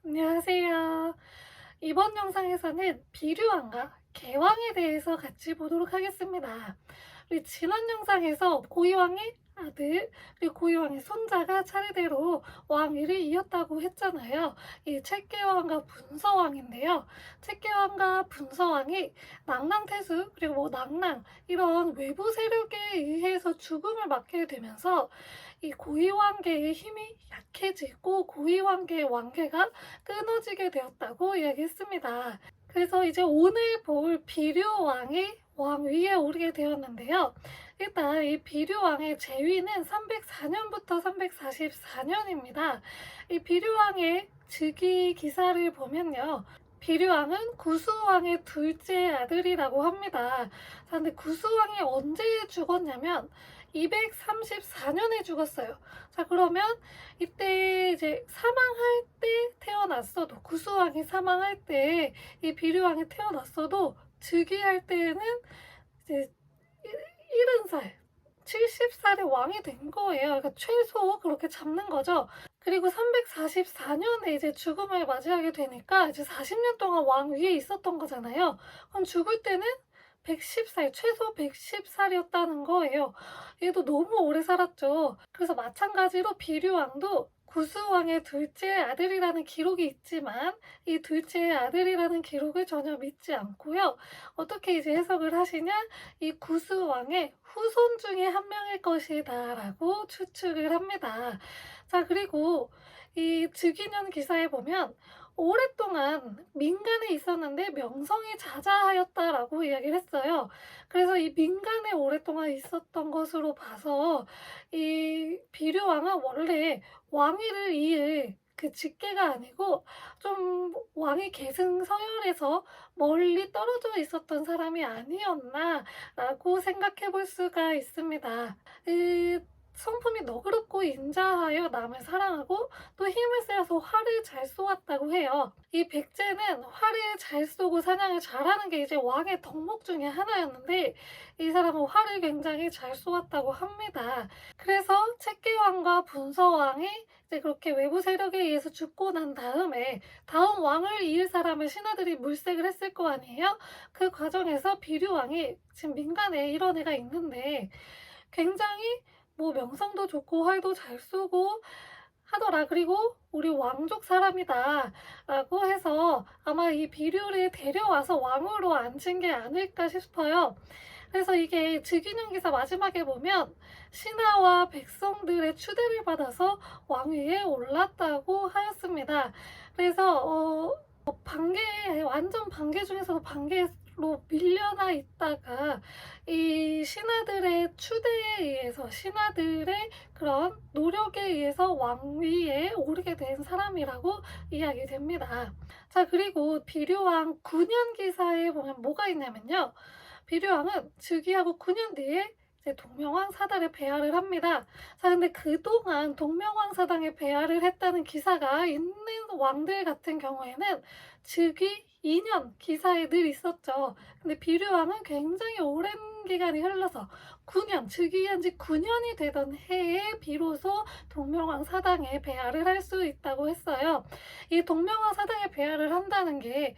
안녕하세요. 이번 영상에서는 비류왕과 개왕에 대해서 같이 보도록 하겠습니다. 우리 지난 영상에서 고이왕의 아들 그리고 고이왕의 손자가 차례대로 왕위를 이었다고 했잖아요. 이 채께왕과 분서왕인데요. 채께왕과 분서왕이 낭랑태수 그리고 낭랑 이런 외부 세력에 의해서 죽음을 맞게 되면서 이 고위왕계의 힘이 약해지고 고위왕계의 왕계가 끊어지게 되었다고 이야기했습니다. 그래서 이제 오늘 볼 비류왕이 왕위에 오르게 되었는데요. 일단 이 비류왕의 재위는 304년부터 344년입니다. 이 비류왕의 즉위 기사를 보면요. 비류왕은 구수왕의 둘째 아들이라고 합니다. 근데 구수왕이 언제 죽었냐면 234년에 죽었어요. 자, 그러면 이때 이제 사망할 때 태어났어도, 구수왕이 사망할 때 이 비류왕이 태어났어도 즉위할 때에는 이제 70살, 70살의 왕이 된 거예요. 그러니까 최소 그렇게 잡는 거죠. 그리고 344년에 이제 죽음을 맞이하게 되니까 이제 40년 동안 왕 위에 있었던 거잖아요. 그럼 죽을 때는 110살, 최소 110살이었다는 거예요. 얘도 너무 오래 살았죠. 그래서 마찬가지로 비류왕도 구스왕의 둘째 아들이라는 기록이 있지만 이 둘째 아들이라는 기록을 전혀 믿지 않고요. 어떻게 이제 해석을 하시냐? 이 구스왕의 후손 중에 한 명일 것이다 라고 추측을 합니다. 자, 그리고 이 즉위년 기사에 보면 오랫동안 민간에 있었는데 명성이 자자하였다라고 이야기를 했어요. 그래서 이 민간에 오랫동안 있었던 것으로 봐서 이 비류왕은 원래 왕위를 이을 그 직계가 아니고 좀 왕위 계승 서열에서 멀리 떨어져 있었던 사람이 아니었나라고 생각해 볼 수가 있습니다. 성품이 너그럽고 인자하여 남을 사랑하고 또 힘을 쓰여서 활을 잘 쏘았다고 해요. 이 백제는 활을 잘 쏘고 사냥을 잘하는 게 이제 왕의 덕목 중에 하나였는데 이 사람은 활을 굉장히 잘 쏘았다고 합니다. 그래서 채께왕과 분서왕이 이제 그렇게 외부 세력에 의해서 죽고 난 다음에 다음 왕을 이을 사람을 신하들이 물색을 했을 거 아니에요? 그 과정에서 비류왕이 지금 민간에 이런 애가 있는데 굉장히 뭐 명성도 좋고 활도 잘 쏘고 하더라. 그리고 우리 왕족 사람이다 라고 해서 아마 이 비류를 데려와서 왕으로 앉힌 게 아닐까 싶어요. 그래서 이게 즉위년 기사 마지막에 보면 신하와 백성들의 추대를 받아서 왕위에 올랐다고 하였습니다. 그래서 반개, 완전 반개 중에서도 반개로 밀려나 있다가 이 신하들의 추대에 의해서 신하들의 그런 노력에 의해서 왕위에 오르게 된 사람이라고 이야기됩니다. 자, 그리고 비류왕 9년 기사에 보면 뭐가 있냐면요. 비류왕은 즉위하고 9년 뒤에 이제 동명왕 사당에 배하를 합니다. 자, 근데 그동안 동명왕 사당에 배하를 했다는 기사가 있는 왕들 같은 경우에는 즉위 2년 기사에 늘 있었죠. 근데 비류왕은 굉장히 오랜 기간이 흘러서 9년, 즉위한 지 9년이 되던 해에 비로소 동명왕 사당에 배하를 할 수 있다고 했어요. 이 동명왕 사당에 배하를 한다는 게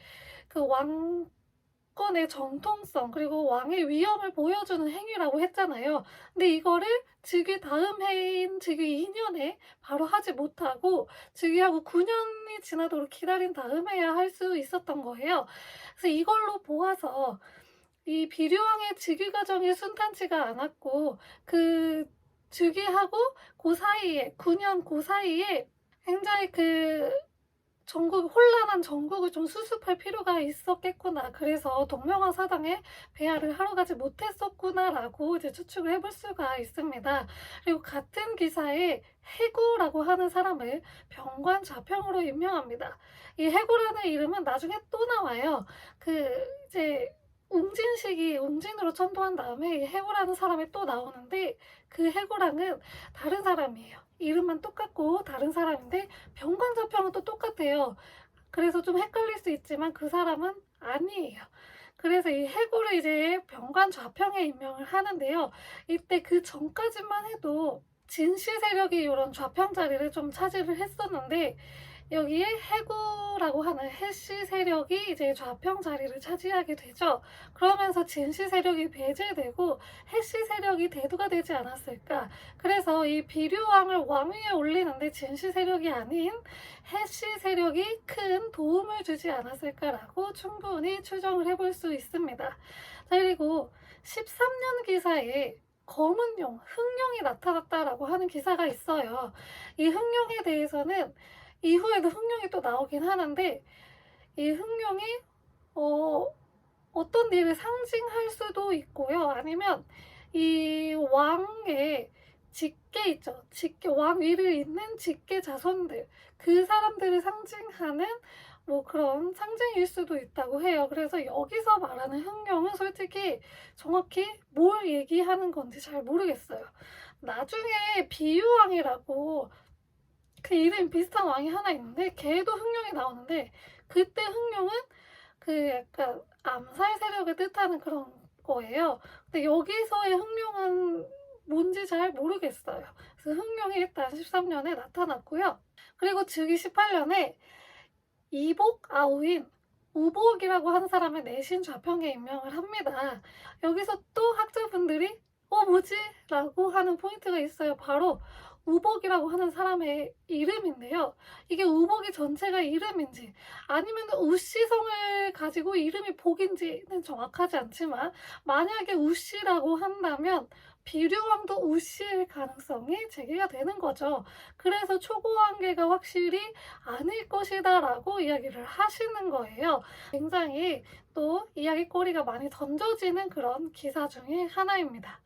그 왕권의 정통성 그리고 왕의 위엄을 보여주는 행위라고 했잖아요. 근데 이거를 즉위 다음 해인 즉위 2년에 바로 하지 못하고 즉위하고 9년이 지나도록 기다린 다음에야 할 수 있었던 거예요. 그래서 이걸로 보아서 이 비류왕의 즉위 과정이 순탄치가 않았고 그 즉위하고 그 사이에 9년 그 사이에 굉장히 혼란한 전국을 좀 수습할 필요가 있었겠구나. 그래서 동명왕 사당에 배하를 하러 가지 못했었구나라고 이제 추측을 해볼 수가 있습니다. 그리고 같은 기사에 해구라고 하는 사람을 병관 좌평으로 임명합니다. 이 해구라는 이름은 나중에 또 나와요. 이제 웅진으로 천도한 다음에 이 해구라는 사람이 또 나오는데 그 해구랑은 다른 사람이에요. 이름만 똑같고 다른 사람인데 병관좌평은 또 똑같아요. 그래서 좀 헷갈릴 수 있지만 그 사람은 아니에요. 그래서 이 해구를 이제 병관좌평에 임명을 하는데요. 이때 그 전까지만 해도 진시 세력이 이런 좌평 자리를 좀 차지를 했었는데 여기에 해구라고 하는 해씨 세력이 이제 좌평 자리를 차지하게 되죠. 그러면서 진씨 세력이 배제되고 해씨 세력이 대두가 되지 않았을까. 그래서 이 비류왕을 왕위에 올리는데 진씨 세력이 아닌 해씨 세력이 큰 도움을 주지 않았을까라고 충분히 추정을 해볼 수 있습니다. 자, 그리고 13년 기사에 검은 용, 흑룡이 나타났다라고 하는 기사가 있어요. 이 흑룡에 대해서는 이후에도 흑룡이 또 나오긴 하는데, 이 흑룡이 어떤 일을 상징할 수도 있고요. 아니면 이 왕의 직계 있죠. 직계, 왕 위를 잇는 직계 자손들, 그 사람들을 상징하는 뭐 그런 상징일 수도 있다고 해요. 그래서 여기서 말하는 흑룡은 솔직히 정확히 뭘 얘기하는 건지 잘 모르겠어요. 나중에 비유왕이라고 그 이름 비슷한 왕이 하나 있는데 걔도 흑룡이 나오는데, 그때 흑룡은 그 약간 암살 세력을 뜻하는 그런 거예요. 근데 여기서의 흑룡은 뭔지 잘 모르겠어요. 그래서 흑룡이 일단 13년에 나타났고요. 그리고 즉위 18년에 이복 아우인 우복이라고 하는 사람의 내신 좌평에 임명을 합니다. 여기서 또 학자분들이 뭐지? 라고 하는 포인트가 있어요. 바로 우복이라고 하는 사람의 이름인데요. 이게 우복이 전체가 이름인지 아니면 우씨성을 가지고 이름이 복인지는 정확하지 않지만, 만약에 우씨라고 한다면 비류왕도 우씨일 가능성이 제기가 되는 거죠. 그래서 초고왕계가 확실히 아닐 것이다 라고 이야기를 하시는 거예요. 굉장히 또 이야기거리가 많이 던져지는 그런 기사 중에 하나입니다.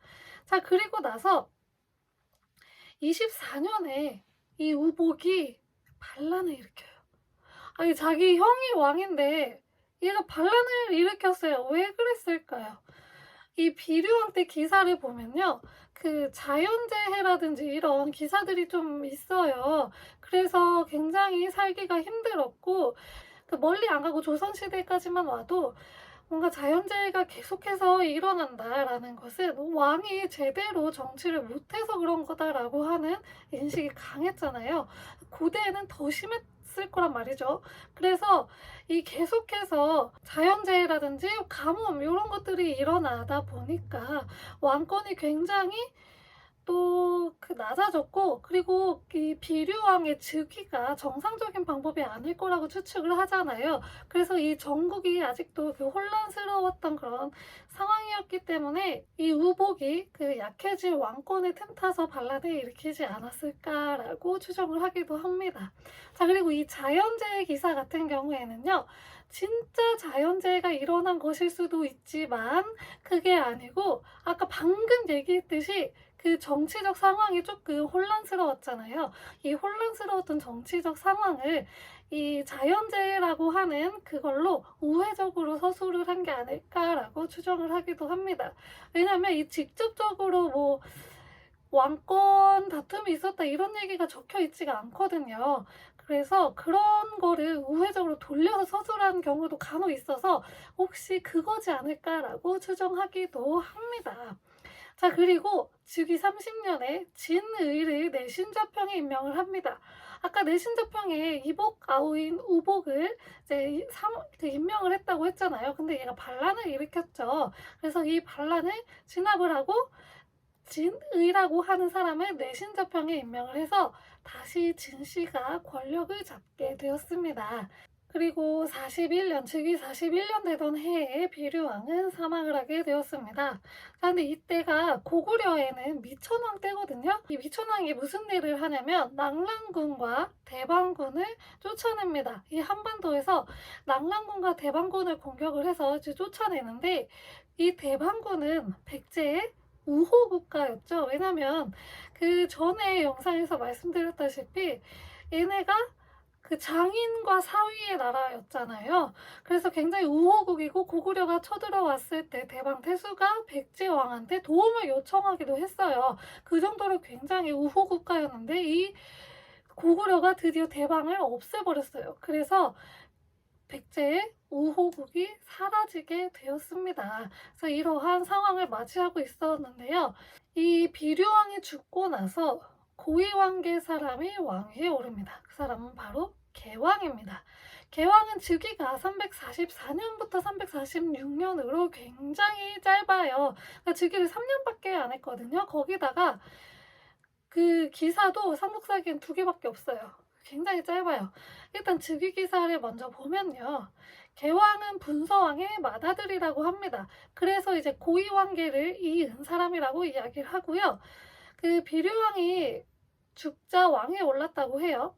자, 그리고 나서 24년에 이 우복이 반란을 일으켜요. 아니, 자기 형이 왕인데 얘가 반란을 일으켰어요. 왜 그랬을까요? 이 비류왕 때 기사를 보면요, 그 자연재해라든지 이런 기사들이 좀 있어요. 그래서 굉장히 살기가 힘들었고, 그 멀리 안 가고 조선시대까지만 와도 뭔가 자연재해가 계속해서 일어난다라는 것은 왕이 제대로 정치를 못해서 그런 거다라고 하는 인식이 강했잖아요. 고대에는 더 심했을 거란 말이죠. 그래서 이 계속해서 자연재해라든지 가뭄 이런 것들이 일어나다 보니까 왕권이 굉장히 또 그 낮아졌고, 그리고 이 비류왕의 즉위가 정상적인 방법이 아닐 거라고 추측을 하잖아요. 그래서 이 전국이 아직도 그 혼란스러웠던 그런 상황이었기 때문에 이 우복이 그 약해질 왕권을 틈타서 반란을 일으키지 않았을까라고 추정을 하기도 합니다. 자, 그리고 이 자연재해 기사 같은 경우에는요, 진짜 자연재해가 일어난 것일 수도 있지만 그게 아니고, 아까 방금 얘기했듯이 그 정치적 상황이 조금 혼란스러웠잖아요. 이 혼란스러웠던 정치적 상황을 이 자연재해라고 하는 그걸로 우회적으로 서술을 한 게 아닐까라고 추정을 하기도 합니다. 왜냐하면 이 직접적으로 뭐 왕권 다툼이 있었다 이런 얘기가 적혀 있지가 않거든요. 그래서 그런 거를 우회적으로 돌려서 서술한 경우도 간혹 있어서 혹시 그거지 않을까라고 추정하기도 합니다. 자, 그리고 즉위 30년에 진의를 내신좌평에 임명을 합니다. 아까 내신좌평에 이복 아우인 우복을 이제 임명을 했다고 했잖아요. 근데 얘가 반란을 일으켰죠. 그래서 이 반란을 진압을 하고 진의라고 하는 사람을 내신좌평에 임명을 해서 다시 진씨가 권력을 잡게 되었습니다. 그리고 41년, 즉위 41년 되던 해에 비류왕은 사망을 하게 되었습니다. 자, 근데 이때가 고구려에는 미천왕 때거든요. 이 미천왕이 무슨 일을 하냐면 낙랑군과 대방군을 쫓아냅니다. 이 한반도에서 낙랑군과 대방군을 공격을 해서 쫓아내는데, 이 대방군은 백제의 우호 국가였죠. 왜냐면 그 전에 영상에서 말씀드렸다시피 얘네가 그 장인과 사위의 나라였잖아요. 그래서 굉장히 우호국이고, 고구려가 쳐들어왔을 때 대방 태수가 백제 왕한테 도움을 요청하기도 했어요. 그 정도로 굉장히 우호국가였는데 이 고구려가 드디어 대방을 없애버렸어요. 그래서 백제의 우호국이 사라지게 되었습니다. 그래서 이러한 상황을 맞이하고 있었는데요. 이 비류왕이 죽고 나서 고위관계 사람이 왕위에 오릅니다. 그 사람은 바로 개왕입니다. 개왕은 즉위가 344년부터 346년으로 굉장히 짧아요. 그러니까 즉위를 3년밖에 안 했거든요. 거기다가 그 기사도 삼국사기엔 2개밖에 없어요. 굉장히 짧아요. 일단 즉위 기사를 먼저 보면요. 개왕은 분서왕의 맏아들이라고 합니다. 그래서 이제 고위왕계를 이은 사람이라고 이야기를 하고요. 그 비류왕이 죽자 왕에 올랐다고 해요.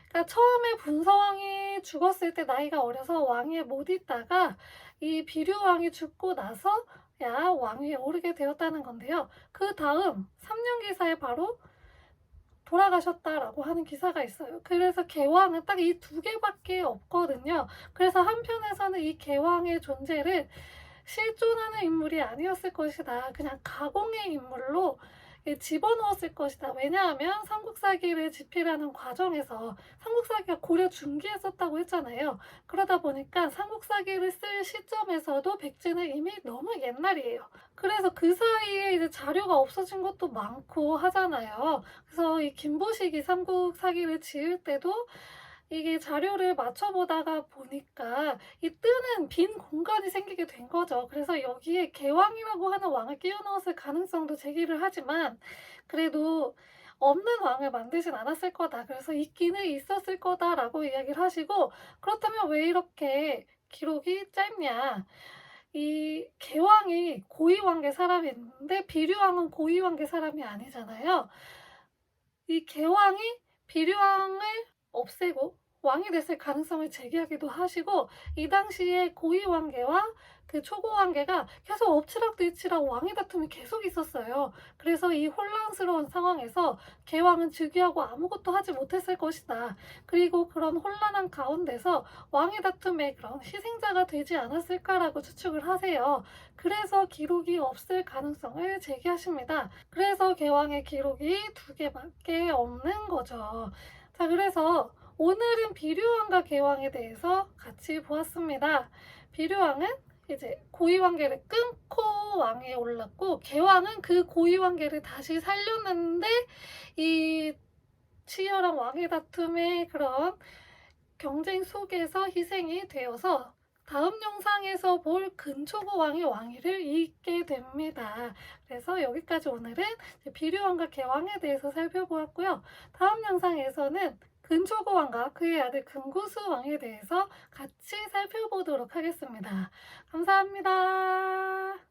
그러니까 처음에 분서왕이 죽었을 때 나이가 어려서 왕위에 못 있다가 이 비류왕이 죽고 나서 왕위에 오르게 되었다는 건데요. 그 다음 3년 기사에 바로 돌아가셨다라고 하는 기사가 있어요. 그래서 개왕은 딱 이 2개밖에 없거든요. 그래서 한편에서는 이 개왕의 존재를 실존하는 인물이 아니었을 것이다. 그냥 가공의 인물로 집어넣었을 것이다. 왜냐하면 삼국사기를 집필하는 과정에서 삼국사기가 고려 중기에 썼다고 했잖아요. 그러다 보니까 삼국사기를 쓸 시점에서도 백제는 이미 너무 옛날이에요. 그래서 그 사이에 이제 자료가 없어진 것도 많고 하잖아요. 그래서 이 김보식이 삼국사기를 지을 때도 이게 자료를 맞춰보다가 보니까 이 뜨는 빈 공간이 생기게 된 거죠. 그래서 여기에 개왕이라고 하는 왕을 끼워 넣었을 가능성도 제기를 하지만 그래도 없는 왕을 만들진 않았을 거다. 그래서 있기는 있었을 거다라고 이야기를 하시고, 그렇다면 왜 이렇게 기록이 짧냐? 이 개왕이 고위왕계 사람인데 비류왕은 고위왕계 사람이 아니잖아요. 이 개왕이 비류왕을 없애고 왕이 됐을 가능성을 제기하기도 하시고, 이 당시에 고위왕계와 그 초고왕계가 계속 엎치락뒤치락 왕위 다툼이 계속 있었어요. 그래서 이 혼란스러운 상황에서 개왕은 즉위하고 아무것도 하지 못했을 것이다. 그리고 그런 혼란한 가운데서 왕위 다툼의 그런 희생자가 되지 않았을까라고 추측을 하세요. 그래서 기록이 없을 가능성을 제기하십니다. 그래서 개왕의 기록이 2개밖에 없는 거죠. 자, 그래서 오늘은 비류왕과 개왕에 대해서 같이 보았습니다. 비류왕은 이제 고위왕계를 끊고 왕위에 올랐고, 개왕은 그 고위왕계를 다시 살렸는데 이 치열한 왕위 다툼의 그런 경쟁 속에서 희생이 되어서 다음 영상에서 볼 근초고 왕의 왕위를 잇게 됩니다. 그래서 여기까지 오늘은 비류왕과 개왕에 대해서 살펴보았고요. 다음 영상에서는 근초고 왕과 그의 아들 근구수 왕에 대해서 같이 살펴보도록 하겠습니다. 감사합니다.